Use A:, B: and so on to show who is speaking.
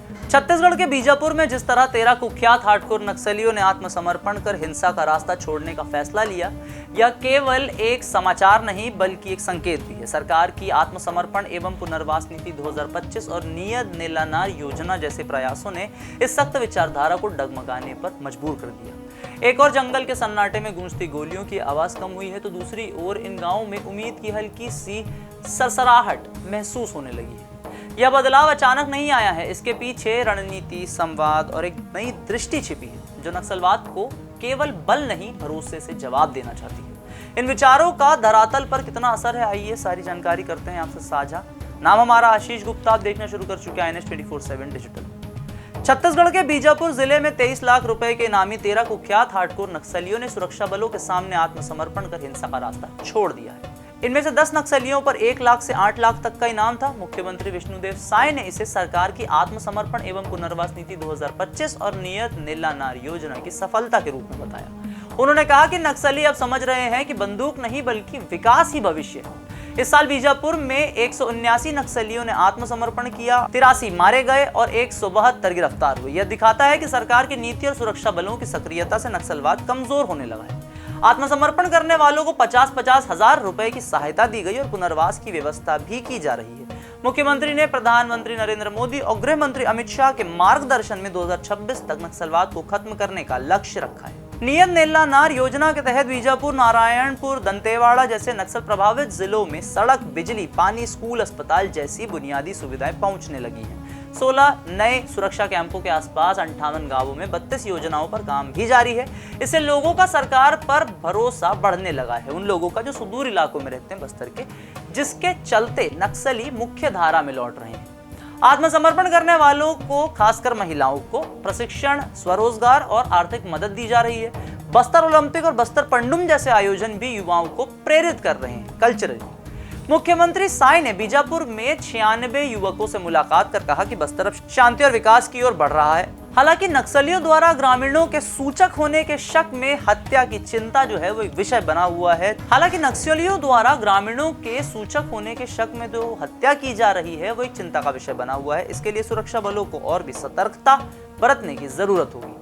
A: छत्तीसगढ़ के बीजापुर में जिस तरह 13 कुख्यात हार्डकोर नक्सलियों ने आत्मसमर्पण कर हिंसा का रास्ता छोड़ने का फैसला लिया, यह केवल एक समाचार नहीं बल्कि एक संकेत भी है। सरकार की आत्मसमर्पण एवं पुनर्वास नीति 2025 और नियत नीलानार योजना जैसे प्रयासों ने इस सख्त विचारधारा को डगमगाने पर मजबूर कर दिया। एक और जंगल के सन्नाटे में गूंजती गोलियों की आवाज कम हुई है तो दूसरी ओर इन गांवों में उम्मीद की हल्की सी सरसराहट महसूस होने लगी है। यह बदलाव अचानक नहीं आया है, इसके पीछे रणनीति, संवाद और एक नई दृष्टि छिपी है जो नक्सलवाद को केवल बल नहीं भरोसे से जवाब देना चाहती है। इन विचारों का धरातल पर कितना असर है, आइए सारी जानकारी करते हैं आपसे साझा। नाम हमारा आशीष गुप्ता, आप देखना शुरू कर चुके हैं INS 24/7 डिजिटल। छत्तीसगढ़ के बीजापुर जिले में 23 लाख रुपए के इनामी 13 कुख्यात हार्डकोर नक्सलियों ने सुरक्षा बलों के सामने आत्मसमर्पण कर हिंसा का रास्ता छोड़ दिया है। इनमें से 10 नक्सलियों पर 1 लाख से 8 लाख तक का इनाम था। मुख्यमंत्री विष्णुदेव साय ने इसे सरकार की आत्मसमर्पण एवं पुनर्वास नीति 2025 और नियत नीलानार योजना की सफलता के रूप में बताया। उन्होंने कहा कि नक्सली अब समझ रहे हैं कि बंदूक नहीं बल्कि विकास ही भविष्य है। इस साल बीजापुर में 179 नक्सलियों ने आत्मसमर्पण किया, 83 मारे गए और 172 गिरफ्तार हुए। यह दिखाता है कि सरकार की नीति और सुरक्षा बलों की सक्रियता से नक्सलवाद कमजोर होने लगा है। आत्मसमर्पण करने वालों को 50-50 हजार रुपए की सहायता दी गई और पुनर्वास की व्यवस्था भी की जा रही है। मुख्यमंत्री ने प्रधानमंत्री नरेंद्र मोदी और गृह मंत्री अमित शाह के मार्गदर्शन में 2026 तक नक्सलवाद को खत्म करने का लक्ष्य रखा है। नियत नीलानार योजना के तहत बीजापुर, नारायणपुर, दंतेवाड़ा जैसे नक्सल प्रभावित जिलों में सड़क, बिजली, पानी, स्कूल, अस्पताल जैसी बुनियादी सुविधाएं पहुंचने लगी हैं। 16 नए सुरक्षा कैंपों के आसपास 58 गांवों में 32 योजनाओं पर काम भी जारी है। इससे लोगों का सरकार पर भरोसा बढ़ने लगा है, उन लोगों का जो सुदूर इलाकों में रहते हैं बस्तर के, जिसके चलते नक्सली मुख्य धारा में लौट रहे हैं। आत्मसमर्पण करने वालों को, खासकर महिलाओं को, प्रशिक्षण, स्वरोजगार और आर्थिक मदद दी जा रही है। बस्तर ओलंपिक और बस्तर पंडुम जैसे आयोजन भी युवाओं को प्रेरित कर रहे हैं कल्चरली। मुख्यमंत्री साय ने बीजापुर में 96 युवकों से मुलाकात कर कहा कि बस्तर अब शांति और विकास की ओर बढ़ रहा है। हालांकि नक्सलियों द्वारा ग्रामीणों के सूचक होने के शक में हत्या की चिंता जो है वो एक विषय बना हुआ है। हालांकि नक्सलियों द्वारा ग्रामीणों के सूचक होने के शक में जो हत्या की जा रही है वो एक चिंता का विषय बना हुआ है। इसके लिए सुरक्षा बलों को और भी सतर्कता बरतने की जरूरत होगी।